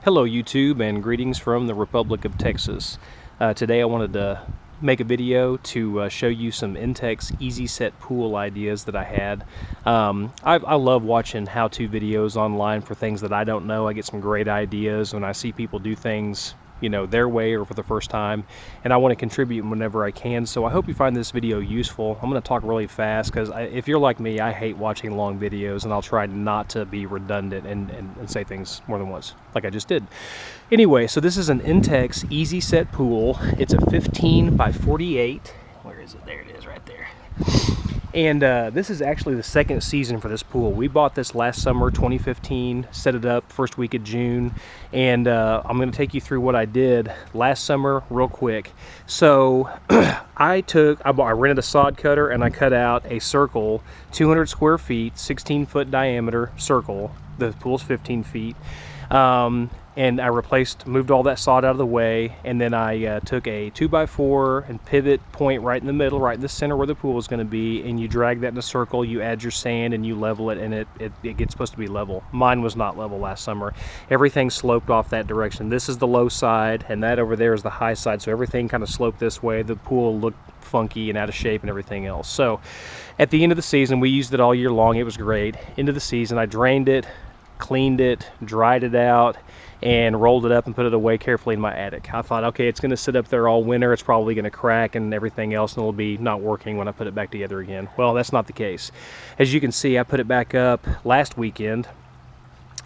Hello YouTube, and greetings from the Republic of Texas. Today I wanted to make a video to show you some Intex Easy Set pool ideas that I had. I love watching how-to videos online for things that I don't know. I get some great ideas when I see people do things, you know, their way or for the first time, and I want to contribute whenever I can. So I hope you find this video useful. I'm going to talk really fast because if you're like me, I hate watching long videos, and I'll try not to be redundant and say things more than once like I just did. Anyway, so this is an Intex Easy Set pool. It's a 15 by 48. Where is it? There it is right there. And this is actually the second season for this pool. We bought this last summer, 2015, set it up first week of June, and I'm going to take you through what I did last summer real quick. So I rented a sod cutter, and I cut out a circle, 200 square feet, 16-foot diameter circle. The pool's 15 feet. And I moved all that sod out of the way, and then I took a 2x4 and pivot point right in the middle, right in the center where the pool is going to be, and you drag that in a circle, you add your sand, and you level it, and it gets supposed to be level. Mine was not level last summer. Everything sloped off that direction. This is the low side, and that over there is the high side, so everything kind of sloped this way. The pool looked funky and out of shape and everything else. So at the end of the season, we used it all year long. It was great. End of the season, I drained it, cleaned it, dried it out, and rolled it up and put it away carefully in my attic. I thought, okay, it's going to sit up there all winter. It's probably going to crack and everything else, and it'll be not working when I put it back together again. Well, that's not the case. As you can see, I put it back up last weekend,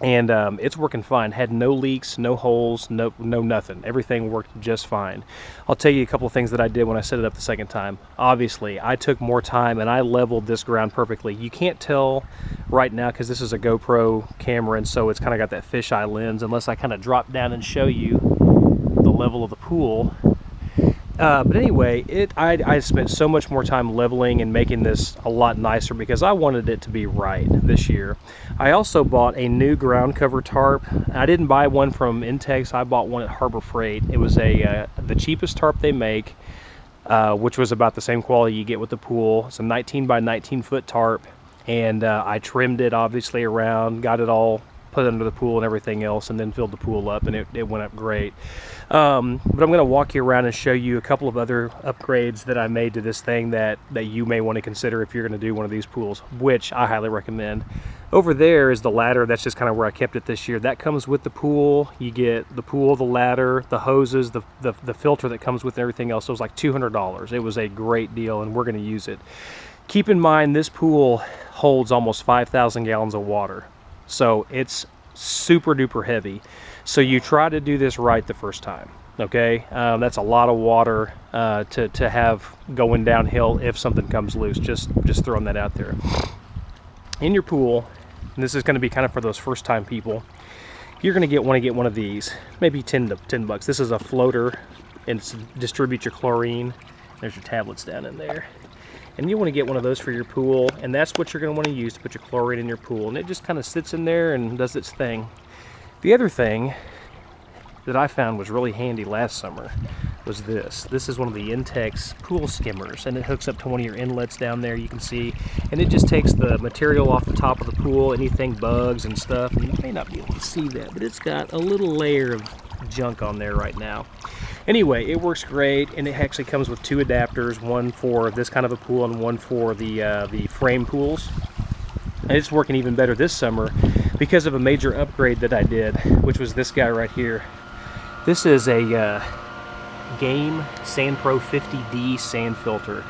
and it's working fine. Had no leaks, no holes, no nothing. Everything worked just fine. I'll tell you a couple of things that I did when I set it up the second time. Obviously, I took more time, and I leveled this ground perfectly. You can't tell right now because this is a GoPro camera, and so it's kind of got that fisheye lens, unless I kind of drop down and show you the level of the pool. But anyway, I spent so much more time leveling and making this a lot nicer because I wanted it to be right this year. I also bought a new ground cover tarp. I didn't buy one from Intex. I bought one at Harbor Freight. It was the cheapest tarp they make, which was about the same quality you get with the pool. It's a 19 by 19 foot tarp, and I trimmed it obviously around, got it all put under the pool and everything else, and then filled the pool up, and it went up great. But I'm going to walk you around and show you a couple of other upgrades that I made to this thing that you may want to consider if you're going to do one of these pools, which I highly recommend. Over there is the ladder. That's just kind of where I kept it this year. That comes with the pool. You get the pool, the ladder, the hoses, the filter that comes with everything else. It was like $200. It was a great deal, and we're going to use it. Keep in mind, this pool holds almost 5,000 gallons of water. So it's super duper heavy. So you try to do this right the first time, okay? That's a lot of water to have going downhill if something comes loose. Just throwing that out there. In your pool, and this is going to be kind of for those first time people, you're going to want to get one of these, maybe 10 bucks. This is a floater, and it's distribute your chlorine. There's your tablets down in there. And you want to get one of those for your pool, and that's what you're going to want to use to put your chlorine in your pool, and it just kind of sits in there and does its thing. The other thing that I found was really handy last summer was this. This is one of the Intex pool skimmers, and it hooks up to one of your inlets down there, you can see, and it just takes the material off the top of the pool, anything bugs and stuff, and you may not be able to see that, but it's got a little layer of junk on there right now. Anyway, it works great, and it actually comes with two adapters, one for this kind of a pool and one for the frame pools. And it's working even better this summer because of a major upgrade that I did, which was this guy right here. This is a Game Sand Pro 50D sand filter.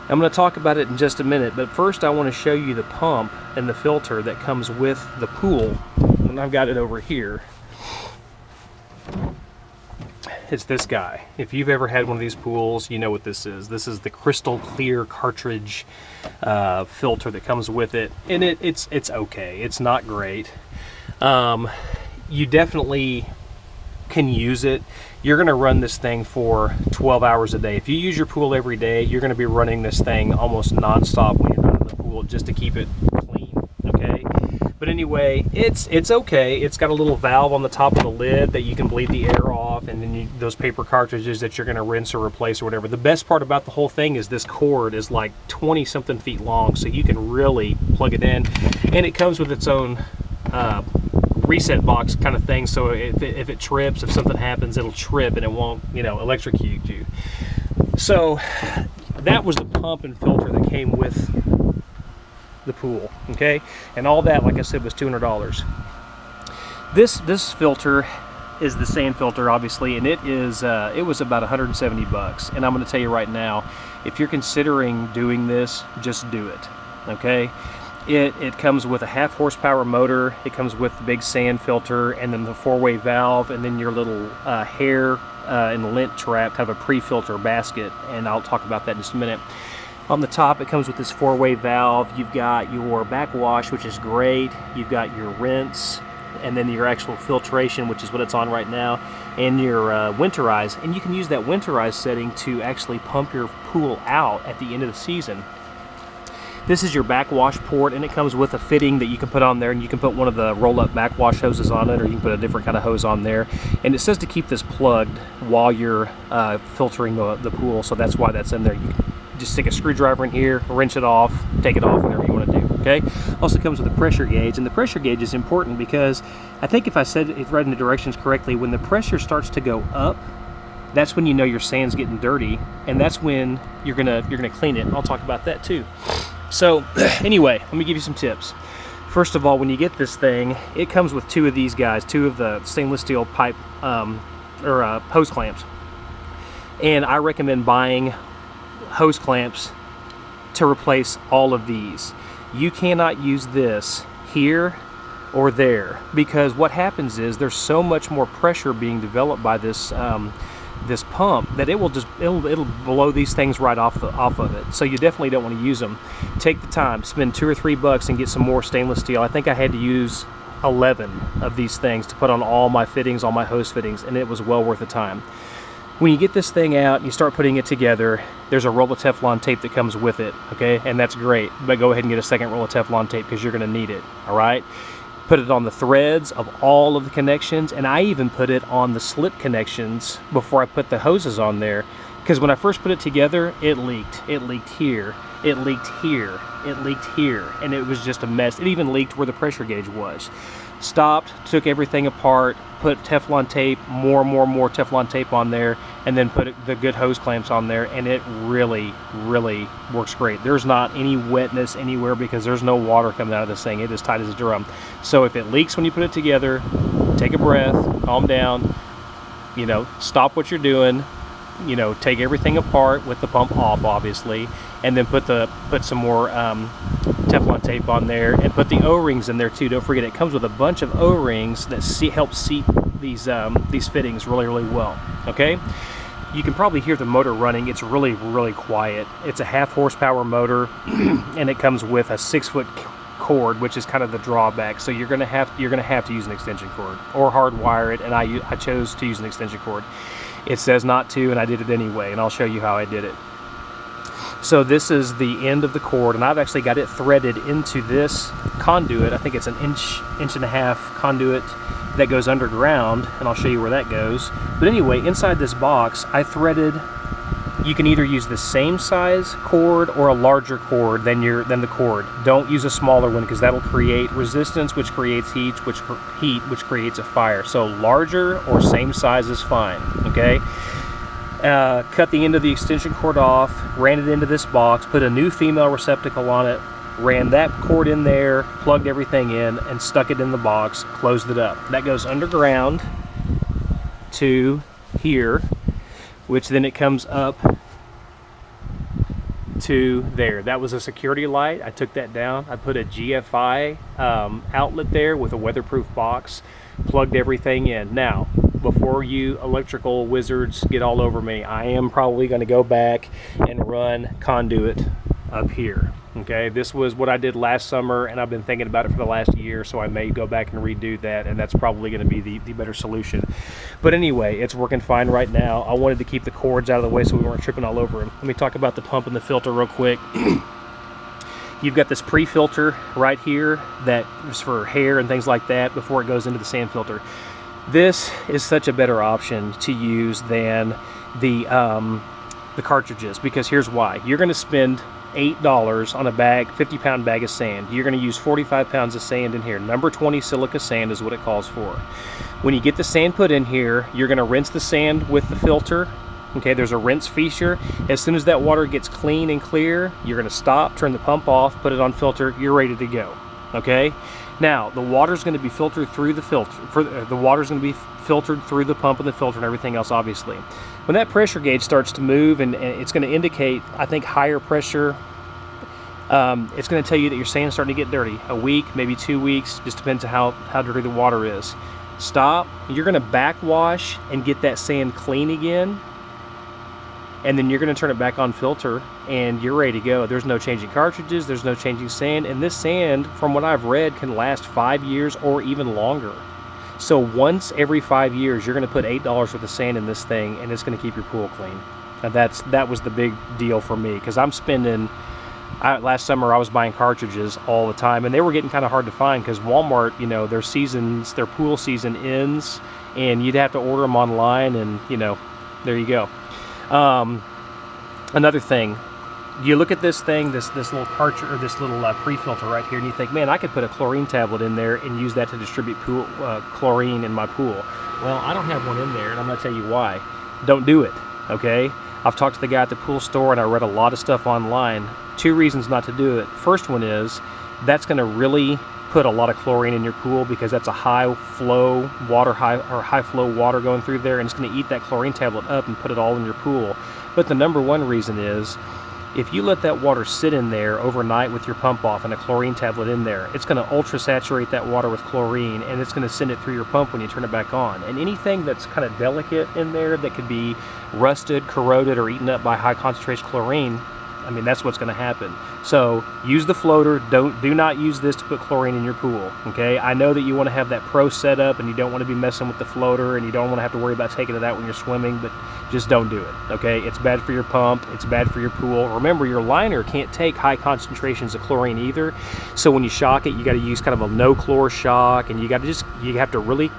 I'm going to talk about it in just a minute, but first I want to show you the pump and the filter that comes with the pool, and I've got it over here. It's this guy. If you've ever had one of these pools, you know what this is. This is the crystal clear cartridge filter that comes with it, and it's okay. It's not great. You definitely can use it. You're going to run this thing for 12 hours a day. If you use your pool every day, you're going to be running this thing almost non-stop when you're not in the pool, just to keep it clean, okay? But anyway, it's okay. It's got a little valve on the top of the lid that you can bleed the air off, and then those paper cartridges that you're going to rinse or replace or whatever. The best part about the whole thing is this cord is like 20-something feet long, so you can really plug it in, and it comes with its own reset box kind of thing, so if it trips, if something happens, it'll trip and it won't, you know, electrocute you. So that was the pump and filter that came with the pool, okay? And all that, like I said, was $200. This filter is the sand filter, obviously, and it was about 170 bucks. And I'm going to tell you right now, if you're considering doing this, just do it, okay? It comes with a 1/2 horsepower motor, it comes with the big sand filter, and then the 4-way valve, and then your little hair and lint trap, kind of a pre-filter basket, and I'll talk about that in just a minute. On the top, it comes with this 4-way valve. You've got your backwash, which is great. You've got your rinse, and then your actual filtration, which is what it's on right now, and your winterize. And you can use that winterize setting to actually pump your pool out at the end of the season. This is your backwash port, and it comes with a fitting that you can put on there, and you can put one of the roll-up backwash hoses on it, or you can put a different kind of hose on there. And it says to keep this plugged while you're filtering the pool, so that's why that's in there. You can just stick a screwdriver in here, wrench it off, take it off, whatever you want to do, okay? Also comes with a pressure gauge, and the pressure gauge is important because I think if read in the directions correctly, when the pressure starts to go up, that's when you know your sand's getting dirty, and that's when you're gonna clean it. And I'll talk about that too. So anyway, let me give you some tips. First of all, when you get this thing, it comes with 2 of these guys, 2 of the stainless steel pipe hose clamps. And I recommend buying hose clamps to replace all of these. You cannot use this here or there, because what happens is there's so much more pressure being developed by this this pump that it'll blow these things right off of it. So you definitely don't want to use them. Take the time, spend $2 or $3 and get some more stainless steel. I think I had to use 11 of these things to put on all my fittings, all my hose fittings, and it was well worth the time. When you get this thing out and you start putting it together, there's a roll of Teflon tape that comes with it, okay? And that's great, but go ahead and get a second roll of Teflon tape because you're gonna need it, all right? Put it on the threads of all of the connections, and I even put it on the slip connections before I put the hoses on there, because when I first put it together, it leaked. It leaked here, it leaked here, it leaked here, and it was just a mess. It even leaked where the pressure gauge was. Stopped, took everything apart, put Teflon tape, more Teflon tape on there, and then put the good hose clamps on there, and it really works great. There's not any wetness anywhere because there's no water coming out of this thing. It is tight as a drum. So if it leaks when you put it together, take a breath, calm down, you know, stop what you're doing, you know, take everything apart with the pump off, obviously, and then put some more Teflon tape on there, and put the O-rings in there too. Don't forget, it comes with a bunch of O-rings that help seat these fittings really well, okay? You can probably hear the motor running. It's really quiet. It's a 1/2 horsepower motor, and it comes with a 6-foot cord, which is kind of the drawback. So you're gonna have to use an extension cord or hardwire it, and I chose to use an extension cord. It says not to, and I did it anyway, and I'll show you how I did it. So this is the end of the cord, and I've actually got it threaded into this conduit. I think it's an inch and a half conduit that goes underground, and I'll show you where that goes. But anyway, inside this box, I threaded, you can either use the same size cord or a larger cord than the cord. Don't use a smaller one because that'll create resistance, which creates heat, which creates a fire. So larger or same size is fine, okay? Cut the end of the extension cord off, ran it into this box, put a new female receptacle on it, ran that cord in there, plugged everything in, and stuck it in the box, closed it up. That goes underground to here, which then it comes up to there. That was a security light. I took that down. I put a GFI outlet there with a weatherproof box, plugged everything in. Now, before you electrical wizards get all over me, I am probably going to go back and run conduit up here. Okay, this was what I did last summer, and I've been thinking about it for the last year, so I may go back and redo that, and that's probably going to be the better solution. But anyway, it's working fine right now. I wanted to keep the cords out of the way so we weren't tripping all over them. Let me talk about the pump and the filter real quick. You've got this pre-filter right here that is for hair and things like that before it goes into the sand filter. This is such a better option to use than the cartridges, because here's why. You're going to spend $8 on a bag, 50-pound bag of sand. You're going to use 45 pounds of sand in here. Number 20 silica sand is what it calls for. When you get the sand put in here, you're going to rinse the sand with the filter. Okay, there's a rinse feature. As soon as that water gets clean and clear, you're going to stop, turn the pump off, put it on filter, you're ready to go. Okay, now the water's going to be filtered through the filter. The water's going to be filtered through the pump and the filter and everything else, obviously. When that pressure gauge starts to move, and it's going to indicate, I think, higher pressure, it's going to tell you that your sand's starting to get dirty. A week, maybe 2 weeks, just depends on how dirty the water is. Stop. You're going to backwash and get that sand clean again, and then you're going to turn it back on filter, and you're ready to go. There's no changing cartridges, there's no changing sand, and this sand, from what I've read, can last 5 years or even longer. So once every 5 years, you're going to put $8 worth of sand in this thing, and it's going to keep your pool clean. Now that was the big deal for me, because I'm spending, last summer I was buying cartridges all the time, and they were getting kind of hard to find, because Walmart, you know, their pool season ends, and you'd have to order them online, and, you know, there you go. Another thing, you look at this thing, this little cartridge, or this little pre-filter right here, and you think, man, I could put a chlorine tablet in there and use that to distribute chlorine in my pool. Well, I don't have one in there, and I'm going to tell you why. Don't do it, okay? I've talked to the guy at the pool store, and I read a lot of stuff online. 2 reasons not to do it. First one is, that's going to really put a lot of chlorine in your pool, because that's a high flow water going through there, and it's going to eat that chlorine tablet up and put it all in your pool. But the number one reason is, if you let that water sit in there overnight with your pump off and a chlorine tablet in there, it's going to ultra saturate that water with chlorine, and it's going to send it through your pump when you turn it back on. And anything that's kind of delicate in there that could be rusted, corroded, or eaten up by high concentration chlorine, I mean, that's what's going to happen. So use the floater. Do not use this to put chlorine in your pool. Okay, I know that you want to have that pro setup, and you don't want to be messing with the floater, and you don't want to have to worry about taking it out when you're swimming, but just don't do it. Okay, it's bad for your pump, it's bad for your pool. Remember, your liner can't take high concentrations of chlorine either, so when you shock it, you got to use kind of a no chlor shock, and you have to really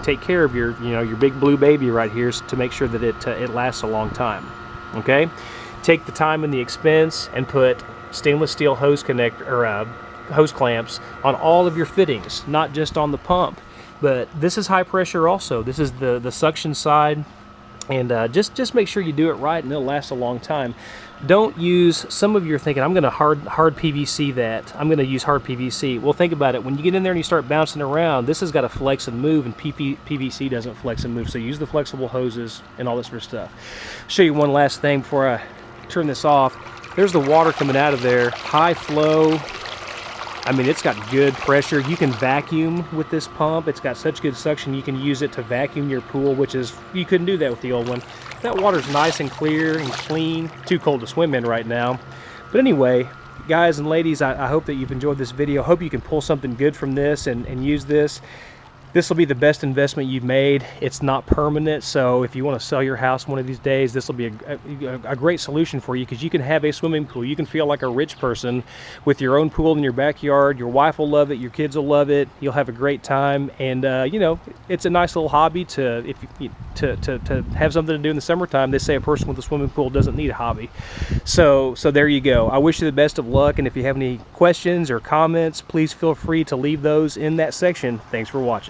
take care of your, you know, your big blue baby right here to make sure that it lasts a long time. Okay, take the time and the expense and put stainless steel hose hose clamps on all of your fittings, not just on the pump. But this is high pressure also. This is the suction side, and just make sure you do it right, and it'll last a long time. Don't use, some of you are thinking, I'm going to hard PVC that. I'm going to use hard PVC. Well, think about it. When you get in there and you start bouncing around, this has got to flex and move, and PVC doesn't flex and move. So use the flexible hoses and all this sort of stuff. Show you one last thing before I turn this off. There's the water coming out of there, high flow. I mean, it's got good pressure. You can vacuum with this pump. It's got such good suction, you can use it to vacuum your pool, which is, you couldn't do that with the old one. That water's nice and clear and clean. Too cold to swim in right now. But anyway, guys and ladies, I hope that you've enjoyed this video. I hope you can pull something good from this and use this. This will be the best investment you've made. It's not permanent, so if you want to sell your house one of these days, this will be a great solution for you, because you can have a swimming pool. You can feel like a rich person with your own pool in your backyard. Your wife will love it, your kids will love it, you'll have a great time, and you know, it's a nice little hobby to have something to do in the summertime. They say a person with a swimming pool doesn't need a hobby. So there you go. I wish you the best of luck, and if you have any questions or comments, please feel free to leave those in that section. Thanks for watching.